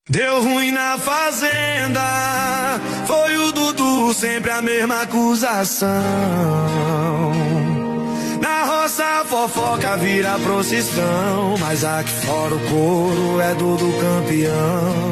Deu ruim na fazenda, foi o Dudu, sempre a mesma acusação. Na roça a fofoca vira procissão, mas aqui fora o couro é Dudu campeão.